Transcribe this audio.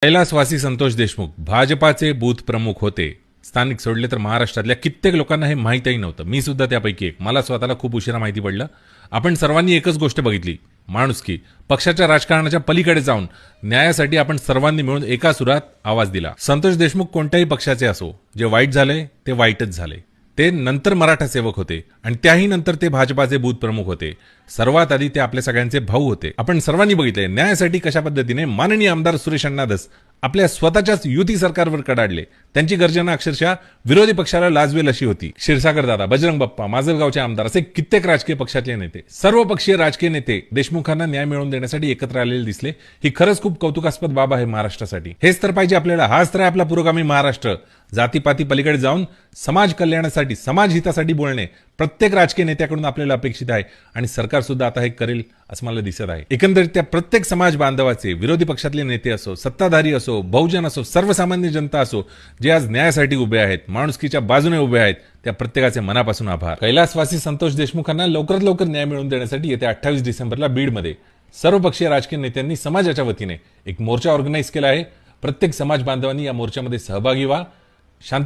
कैलासवासी संतोष देशमुख भाजपाचे बूथ प्रमुख होते. स्थानिक सोडले तर महाराष्ट्रातल्या कित्येक लोकांना हे माहीतही नव्हतं. मी सुद्धा त्यापैकी एक. मला स्वतःला खूप उशिरा माहिती पडलं. आपण सर्वांनी एकच गोष्ट बघितली, माणुसकी. पक्षाच्या राजकारणाच्या पलीकडे जाऊन न्यायासाठी आपण सर्वांनी मिळून एका सुरात आवाज दिला. संतोष देशमुख कोणत्याही पक्षाचे असो, जे वाईट झाले ते वाईटच झाले. ते नंतर मराठा सेवक होते आणि त्याही नंतर ते भाजपाचे बूथ प्रमुख होते. सर्वात आधी ते आपल्या सगळ्यांचे भाऊ होते. आपण सर्वांनी बघितले न्यायासाठी कशा पद्धतीने माननीय आमदार सुरेश अण्णा धस आपल्या स्वतःच्याच युती सरकारवर कडाडले. त्यांची गर्जना अक्षरशः विरोधी पक्षाला लाजवेल अशी होती. क्षीरसागर दादा, बजरंग बाप्पा, माजलगावचे आमदार असे कित्येक राजकीय पक्षातले नेते, सर्वपक्षीय राजकीय नेते देशमुखांना न्याय मिळवून देण्यासाठी एकत्र आलेले दिसले. ही खरंच खूप कौतुकास्पद बाब आहे महाराष्ट्रासाठी. हेच तर पाहिजे आपल्याला. हाच तर आहे आपला पुरोगामी महाराष्ट्र. जातीपाती पलीकडे जाऊन समाज कल्याणासाठी, समाज हितासाठी बोलणे प्रत्येक राजकीय नेत्याकडून आपल्याला अपेक्षित आहे आणि सरकार सुद्धा आता हे करेल असं मला दिसत आहे. एकंदरीत त्या प्रत्येक समाज बांधवाचे, विरोधी पक्षातले नेते असो, सत्ताधारी असो, बहुजन असो, सर्वसामान्य जनता असो, जे आज न्यायासाठी उभे आहेत, माणुसकीच्या बाजूने उभे आहेत, त्या प्रत्येकाचे मनापासून आभार. कैलासवासी संतोष देशमुखांना लवकरात लवकर न्याय मिळवून देण्यासाठी येत्या 28 डिसेंबरला बीडमध्ये सर्वपक्षीय राजकीय नेत्यांनी समाजाच्या वतीने एक मोर्चा ऑर्गनाईज केला आहे. प्रत्येक समाज बांधवांनी या मोर्चामध्ये सहभागी व्हा. शांत